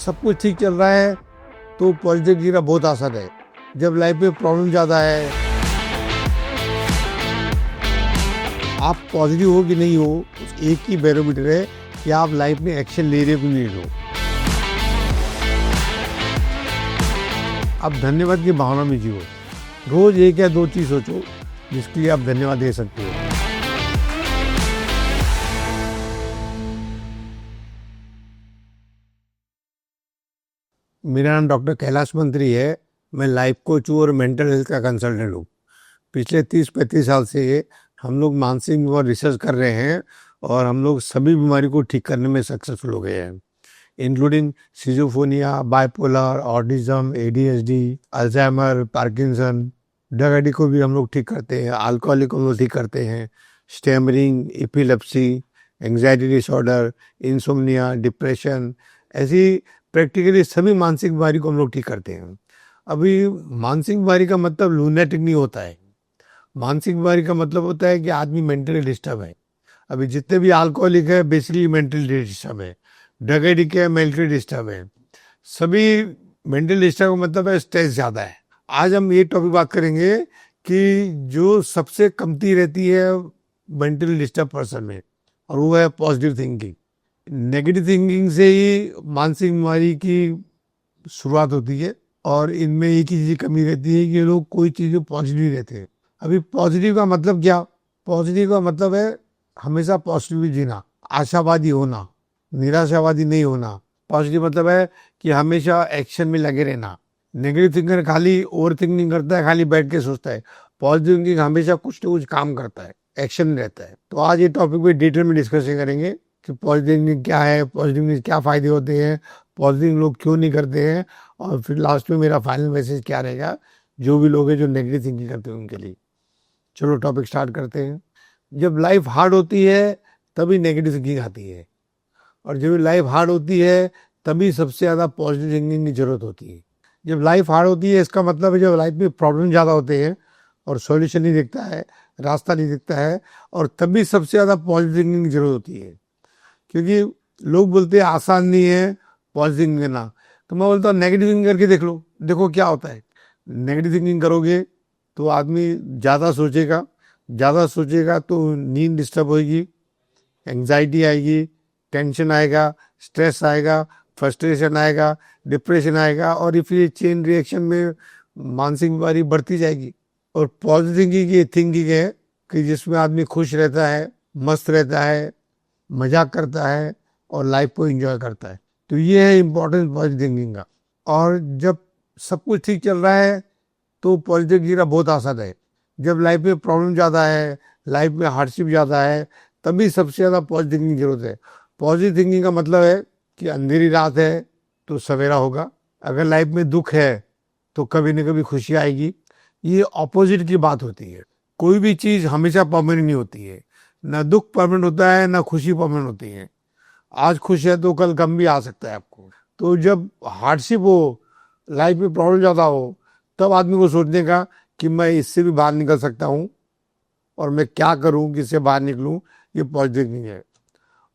सब कुछ ठीक चल रहा है तो पॉजिटिव जीना बहुत आसान है। जब लाइफ में प्रॉब्लम ज़्यादा है, आप पॉजिटिव हो कि नहीं हो, एक ही बैरोमीटर है कि आप लाइफ में एक्शन ले रहे हो कि नहीं ले रहे हो। आप धन्यवाद की भावना में जियो। रोज एक या दो चीज़ सोचो जिसके लिए आप धन्यवाद दे सकते हो। मेरा नाम डॉक्टर कैलाश मंत्री है। मैं लाइफ कोच हूँ और मेंटल हेल्थ का कंसल्टेंट हूँ। पिछले 30-35 साल से हम लोग मानसिक बीमारी रिसर्च कर रहे हैं और हम लोग सभी बीमारी को ठीक करने में सक्सेसफुल हो गए हैं, including schizophrenia, bipolar, autism, ADHD, Alzheimer, Parkinson. Drug addict को भी हम लोग ठीक करते हैं, अल्कोहलिक को हम लोग ठीक करते हैं, stammering, epilepsy, anxiety disorder, insomnia, depression, ऐसी प्रैक्टिकली सभी मानसिक बीमारी को हम लोग ठीक करते हैं। अभी मानसिक बीमारी का मतलब लूनेटिक नहीं होता है। मानसिक बीमारी का मतलब होता है कि आदमी मेंटली डिस्टर्ब है। अभी जितने भी अल्कोहलिक है बेसिकली मेंटली डिस्टर्ब है, ड्रग एडिक्ट है मेंटली डिस्टर्ब है। सभी मेंटल डिस्टर्ब का मतलब है स्ट्रेस ज़्यादा है। आज हम ये टॉपिक बात करेंगे कि जो सबसे कमती रहती है मेंटली डिस्टर्ब पर्सन में, और वो है पॉजिटिव थिंकिंग। नेगेटिव थिंकिंग से ही मानसिक बीमारी की शुरुआत होती है और इनमें एक ही चीज़ कमी रहती है कि लोग कोई चीज़ में पॉजिटिव नहीं रहते हैं। अभी पॉजिटिव का मतलब क्या? पॉजिटिव का मतलब है हमेशा पॉजिटिव जीना, आशावादी होना, निराशावादी नहीं होना। पॉजिटिव मतलब है कि हमेशा एक्शन में लगे रहना। नेगेटिव थिंकर खाली ओवर थिंकिंग करता है, खाली बैठ के सोचता है। पॉजिटिव थिंकिंग हमेशा कुछ न कुछ काम करता है, एक्शन में रहता है। तो आज ये टॉपिक पे डिटेल में डिस्कशन करेंगे कि पॉजिटिव थिंकिंग क्या है, पॉजिटिव थिंकिंग क्या फ़ायदे होते हैं, पॉजिटिव लोग क्यों नहीं करते हैं, और फिर लास्ट में मेरा फाइनल मैसेज क्या रहेगा जो भी लोग हैं जो नेगेटिव थिंकिंग करते हैं उनके लिए। चलो टॉपिक स्टार्ट करते हैं। जब लाइफ हार्ड होती है तभी नेगेटिव थिंकिंग आती है, और जब लाइफ हार्ड होती है तभी सबसे ज़्यादा पॉजिटिव थिंकिंग की ज़रूरत होती है। जब लाइफ हार्ड होती है इसका मतलब है जब लाइफ में प्रॉब्लम ज़्यादा होते हैं और सॉल्यूशन नहीं दिखता है, रास्ता नहीं दिखता है, और तभी सबसे ज़्यादा पॉजिटिव थिंकिंग की ज़रूरत होती है। क्योंकि लोग बोलते हैं आसान नहीं है पॉजिटिव थिंकिंग करना, तो मैं बोलता हूँ नेगेटिव थिंकिंग करके देख लो, देखो क्या होता है। नेगेटिव थिंकिंग करोगे तो आदमी ज़्यादा सोचेगा तो नींद डिस्टर्ब होगी, एंग्जाइटी आएगी, टेंशन आएगा, स्ट्रेस आएगा, फ्रस्ट्रेशन आएगा, डिप्रेशन आएगा, और फिर चेन रिएक्शन में मानसिक बीमारी बढ़ती जाएगी। और पॉजिटिव थिंकिंग ये थिंकिंग है कि जिसमें आदमी खुश रहता है, मस्त रहता है, मजाक करता है और लाइफ को एंजॉय करता है। तो ये है इम्पोर्टेंस पॉजिटिव थिंकिंग का। और जब सब कुछ ठीक चल रहा है तो पॉजिटिव जीना बहुत आसान है। जब लाइफ में प्रॉब्लम ज़्यादा है, लाइफ में हार्डशिप ज़्यादा है, तभी सबसे ज़्यादा पॉजिटिव थिंकिंग की जरूरत है। पॉजिटिव थिंकिंग का मतलब है कि अंधेरी रात है तो सवेरा होगा। अगर लाइफ में दुख है तो कभी न कभी खुशी आएगी। ये ऑपोजिट की बात होती है। कोई भी चीज़ हमेशा परमानेंट नहीं होती है, ना दुख परमानेंट होता है ना खुशी परमानेंट होती है। आज खुश है तो कल गम भी आ सकता है आपको। तो जब हार्डशिप हो, लाइफ में प्रॉब्लम ज़्यादा हो, तब आदमी को सोचने का कि मैं इससे भी बाहर निकल सकता हूँ और मैं क्या करूँ कि इससे बाहर निकलूँ, ये पॉजिटिव थिंकिंग है।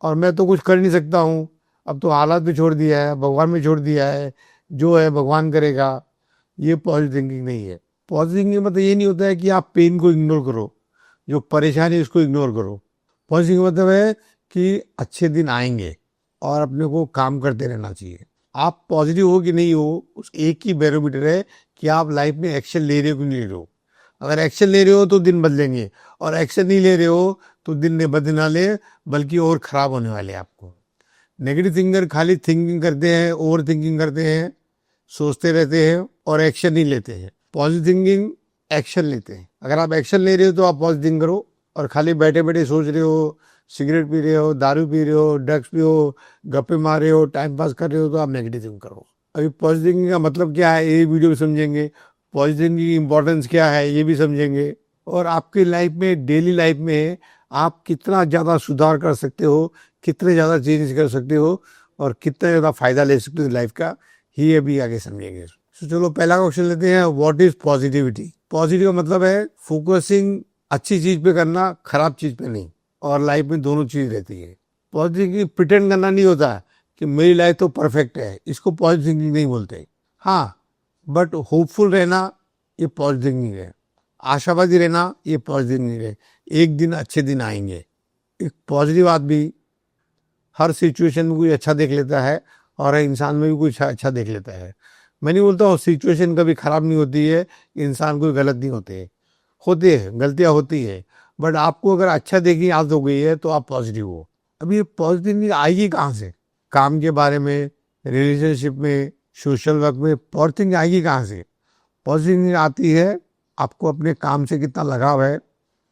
और मैं तो कुछ कर नहीं सकता हूँ, अब तो हालात में छोड़ दिया है, भगवान में छोड़ दिया है, जो है भगवान करेगा, ये पॉजिटिव थिंकिंग नहीं है। पॉजिटिव थिंकिंग मतलब ये नहीं होता है कि आप पेन को इग्नोर करो, जो परेशानी है उसको इग्नोर करो। पॉजिटिव मतलब है कि अच्छे दिन आएंगे और अपने को काम करते रहना चाहिए। आप पॉजिटिव हो कि नहीं हो, उस एक ही बैरोमीटर है कि आप लाइफ में एक्शन ले रहे हो कि नहीं ले रहे हो। अगर एक्शन ले रहे हो तो दिन बदलेंगे, और एक्शन नहीं ले रहे हो तो दिन नहीं बदलने वाले, बल्कि और ख़राब होने वाले आपको। नेगेटिव थिंकर खाली थिंकिंग करते हैं, ओवर थिंकिंग करते हैं, सोचते रहते हैं और एक्शन नहीं लेते हैं। पॉजिटिव थिंकिंग एक्शन लेते हैं। अगर आप एक्शन ले रहे हो तो आप पॉजिटिव थिंक करो, और खाली बैठे बैठे सोच रहे हो, सिगरेट पी रहे हो, दारू पी रहे हो, ड्रग्स पी हो, गप्पे मार रहे हो, टाइम पास कर रहे हो, तो आप नेगेटिव थिंक करो। अभी पॉजिटिव थिंकिंग का मतलब क्या है ये वीडियो में समझेंगे, पॉजिटिव थिंकिंग की इम्पोर्टेंस क्या है ये भी समझेंगे, और आपकी लाइफ में, डेली लाइफ में आप कितना ज़्यादा सुधार कर सकते हो, कितने ज़्यादा चेंज कर सकते हो, और कितना ज़्यादा फ़ायदा ले सकते हो लाइफ का, ही अभी आगे समझेंगे। तो चलो पहला क्वेश्चन लेते हैं, व्हाट इज़ पॉजिटिविटी। पॉजिटिव का मतलब है फोकसिंग अच्छी चीज़ पे करना, खराब चीज़ पे नहीं, और लाइफ में दोनों चीज़ रहती है। पॉजिटिव प्रिटेंड करना नहीं होता है कि मेरी लाइफ तो परफेक्ट है, इसको पॉजिटिव थिंकिंग नहीं बोलते। हाँ, बट होपफुल रहना ये पॉजिटिव थिंकिंग है, आशावादी रहना ये पॉजिटिव थिंकिंग है। एक दिन अच्छे दिन आएंगे। एक पॉजिटिव आदमी हर सिचुएशन में कोई अच्छा देख लेता है और हर इंसान में भी कुछ अच्छा देख लेता है। मैं नहीं बोलता हूँ सिचुएशन कभी खराब नहीं होती है, इंसान कोई गलत नहीं होते, होते हैं, गलतियाँ होती है, बट आपको अगर अच्छा देखने आदत हो गई है तो आप पॉजिटिव हो। अभी ये पॉजिटिव आएगी कहाँ से? काम के बारे में, रिलेशनशिप में, सोशल वर्क में पॉजिटिव आएगी कहाँ से? पॉजिटिव आती है आपको अपने काम से कितना लगाव है,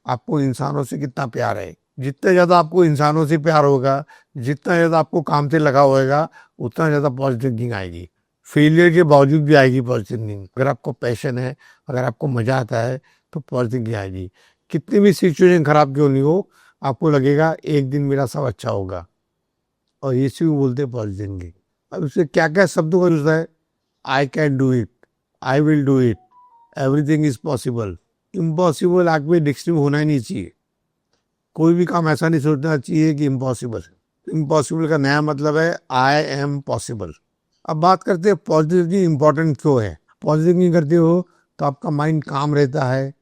आपको इंसानों से कितना प्यार है। जितना ज़्यादा आपको इंसानों से प्यार होगा, जितना ज़्यादा आपको काम से लगाव होगा, उतना ज़्यादा पॉजिटिव थिंकिंग आएगी। फेलियर के बावजूद भी आएगी पॉजिटिव थिंकिंग। अगर आपको पैशन है, अगर आपको मजा आता है तो पॉजिटिव थिंकिंग आएगी। कितनी भी सिचुएशन खराब क्यों नहीं हो, आपको लगेगा एक दिन मेरा सब अच्छा होगा, और इसी को बोलते हैं पॉजिटिव थिंकिंग। अब उससे क्या क्या शब्दों का यूज है? I can do it, I will do it, everything is possible. Impossible आपके डिक्शनरी में होना ही नहीं चाहिए। कोई भी काम ऐसा नहीं सोचना चाहिए कि इम्पॉसिबल। इम्पॉसिबल का नया मतलब है आई एम पॉसिबल। अब बात करते हैं पॉजिटिव की इम्पोर्टेंट क्यों है। पॉजिटिव नहीं करते हो तो आपका माइंड काम रहता है,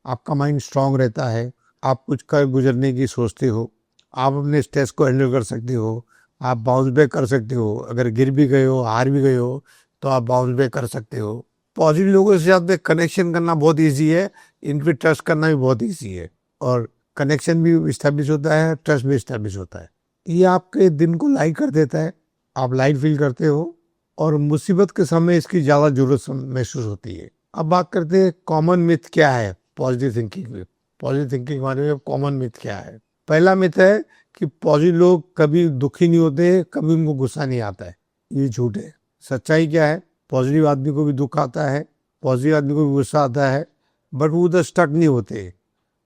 आपका माइंड स्ट्रांग रहता है, आप कुछ कर गुजरने की सोचते हो, आप अपने स्ट्रेस को हैंडल कर सकते हो, आप बाउंस बैक कर सकते हो। अगर गिर भी गए हो, हार भी गए हो, तो आप बाउंस बैक कर सकते हो। पॉजिटिव लोगों के साथ में कनेक्शन करना बहुत ईजी है, इन पर ट्रस्ट करना भी बहुत ईजी है, और कनेक्शन भी इस्टेब्लिश होता है, ट्रस्ट भी इस्टेब्लिश होता है। ये आपके दिन को लाइट कर देता है, आप लाइट फील करते हो, और मुसीबत के समय इसकी ज़्यादा जरूरत महसूस होती है। अब बात करते हैं कॉमन मिथ क्या है पॉजिटिव थिंकिंग में। पॉजिटिव थिंकिंग के बारे में कॉमन मिथ क्या है? पहला मिथ है कि पॉजिटिव लोग कभी दुखी नहीं होते, कभी उनको गुस्सा नहीं आता है। ये झूठ है। सच्चाई क्या है? पॉजिटिव आदमी को भी दुख आता है, पॉजिटिव आदमी को भी गुस्सा आता है, बट वो उधर स्टक नहीं होते,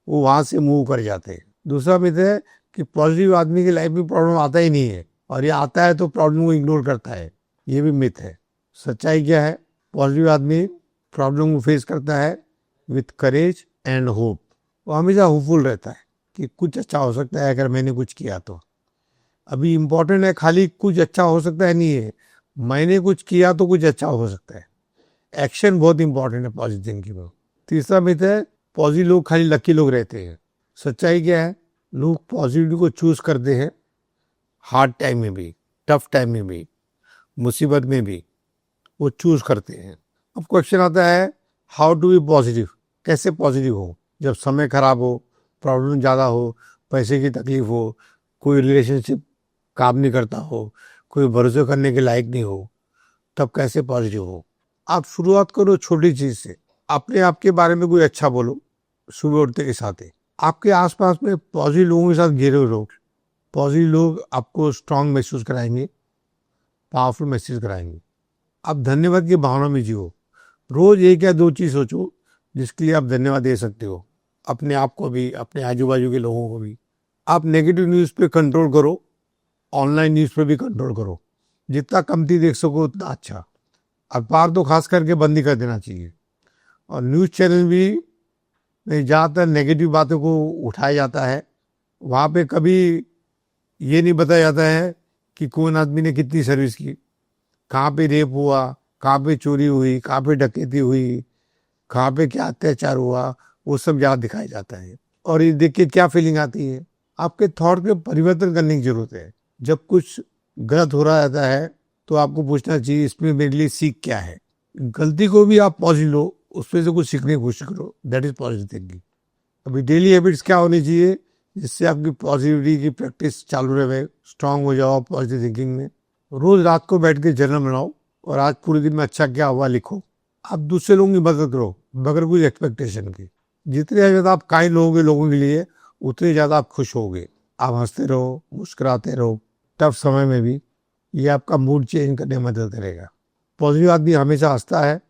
वो वहाँ से मूव कर जाते हैं। दूसरा मिथ है कि पॉजिटिव आदमी की लाइफ में प्रॉब्लम आता ही नहीं है, और ये आता है तो प्रॉब्लम को इग्नोर करता है। ये भी मिथ है। सच्चाई क्या है? पॉजिटिव आदमी प्रॉब्लम को फेस करता है विथ करेज एंड होप। वो हमेशा होपफुल रहता है कि कुछ अच्छा हो सकता है अगर मैंने कुछ किया तो। अभी इम्पोर्टेंट है खाली कुछ अच्छा हो सकता है नहीं है, मैंने कुछ किया तो कुछ अच्छा हो सकता है। एक्शन बहुत इंपॉर्टेंट है पॉजिटिव थिंकिंग में। तीसरा मिथ है पॉजिटिव लोग खाली लकी लोग रहते हैं। सच्चाई क्या है? लोग पॉजिटिव को चूज करते हैं, हार्ड टाइम में भी, टफ टाइम में भी, मुसीबत में भी वो चूज करते हैं। अब क्वेश्चन आता है हाउ टू बी पॉजिटिव। कैसे पॉजिटिव हो? जब समय खराब हो, प्रॉब्लम ज़्यादा हो, पैसे की तकलीफ हो, कोई रिलेशनशिप काम नहीं करता हो, कोई भरोसे करने के लायक नहीं हो, तब कैसे पॉजिटिव हो? आप शुरुआत करो छोटी चीज़ से। अपने आप के बारे में कोई अच्छा बोलो सुबह उठते के साथ ही। आपके आसपास में पॉजिटिव लोगों के साथ घिरे रहो। पॉजिटिव लोग आपको स्ट्रांग महसूस कराएंगे, पावरफुल महसूस कराएंगे। आप धन्यवाद की भावना में जियो। रोज एक या दो चीज सोचो जिसके लिए आप धन्यवाद दे सकते हो, अपने आप को भी, अपने आजू बाजू के लोगों को भी। आप नेगेटिव न्यूज़ पे कंट्रोल करो, ऑनलाइन न्यूज़ पे भी कंट्रोल करो। जितना कमती देख सको उतना अच्छा। अखबार तो खास करके बंद ही कर देना चाहिए, और न्यूज़ चैनल भी में ज़्यादातर नेगेटिव बातों को उठाया जाता है। वहाँ पे कभी ये नहीं बताया जाता है कि कौन आदमी ने कितनी सर्विस की, कहाँ पे रेप हुआ, कहाँ पे चोरी हुई, कहाँ पे डकैती हुई, कहाँ पे क्या अत्याचार हुआ, वो सब ज़्यादा दिखाया जाता है। और ये देख के क्या फीलिंग आती है? आपके थॉट पे परिवर्तन करने की जरूरत है। जब कुछ गलत हो रहा रहता है तो आपको पूछना चाहिए इसमें मेरे लिए सीख क्या है। गलती को भी आप पॉजिटिव लो, उसमें से कुछ सीखने की कोशिश करो, दैट इज पॉजिटिव थिंकिंग। अभी डेली हैबिट्स क्या होनी चाहिए जिससे आपकी पॉजिटिविटी की प्रैक्टिस चालू रहे, स्ट्रांग हो जाओ पॉजिटिव थिंकिंग में। रोज रात को बैठ के जर्नल बनाओ और आज पूरे दिन में अच्छा क्या हुआ लिखो। आप दूसरे लोगों की मदद करो बगैर कुछ एक्सपेक्टेशन की। जितने ज़्यादा आप काइंड होगे लोगों के लिए, उतने ज़्यादा आप खुश होगे। आप हंसते रहो, मुस्कुराते रहो टफ समय में भी। ये आपका मूड चेंज करने में मदद करेगा। पॉजिटिव आदमी हमेशा हंसता है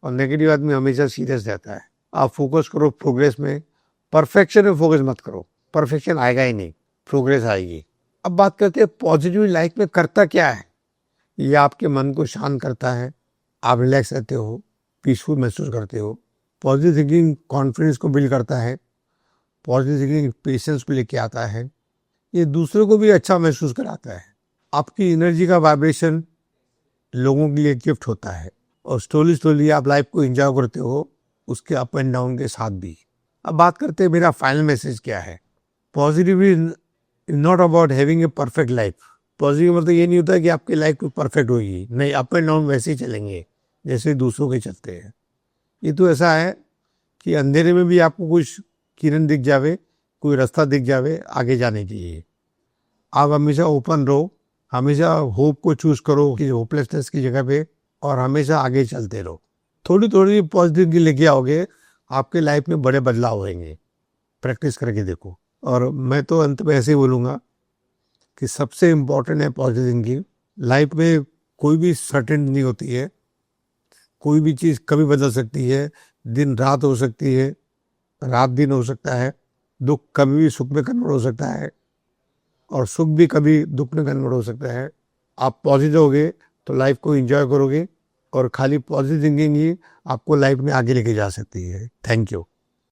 और नेगेटिव आदमी हमेशा सीरियस रहता है। आप फोकस करो प्रोग्रेस में, परफेक्शन में फोकस मत करो। परफेक्शन आएगा ही नहीं, प्रोग्रेस आएगी। अब बात करते हैं पॉजिटिव लाइफ में करता क्या है। ये आपके मन को शांत करता है, आप रिलैक्स रहते हो, पीसफुल महसूस करते हो। पॉजिटिव थिंकिंग कॉन्फिडेंस को बिल्ड करता है, पॉजिटिव थिंकिंग पेशेंस को लेके आता है, ये दूसरों को भी अच्छा महसूस कराता है। आपकी एनर्जी का वाइब्रेशन लोगों के लिए गिफ्ट होता है और स्लोली स्लोली आप लाइफ को एंजॉय करते हो, उसके अप एंड डाउन के साथ भी। अब बात करते हैं मेरा फाइनल मैसेज क्या है। Positive is not about having a perfect life. Positive मतलब ये नहीं होता कि आपकी लाइफ परफेक्ट होगी, नहीं, अप एंड डाउन वैसे ही चलेंगे जैसे दूसरों के चलते हैं। ये तो ऐसा है कि अंधेरे में भी आपको कुछ किरण दिख जावे, कोई रास्ता दिख जावे आगे जाने के लिए। आप हमेशा ओपन रहो, हमेशा होप को चूज करो कि होपलेसनेस की जगह पे, और हमेशा आगे चलते रहो। थोड़ी थोड़ी पॉजिटिविटी लेके आओगे, आपके लाइफ में बड़े बदलाव होंगे। प्रैक्टिस करके देखो। और मैं तो अंत में ऐसे ही बोलूँगा कि सबसे इम्पोर्टेंट है पॉजिटिव थिंकिंग। लाइफ में कोई भी सर्टेन नहीं होती है, कोई भी चीज़ कभी बदल सकती है, दिन रात हो सकती है, रात दिन हो सकता है, दुख कभी भी सुख में कन्वर्ट हो सकता है और सुख भी कभी दुख में कन्वर्ट हो सकता है। आप पॉजिटिव होगे तो लाइफ को एंजॉय करोगे और खाली पॉजिटिव थिंकिंग ही आपको लाइफ में आगे लेके जा सकती है। Thank you.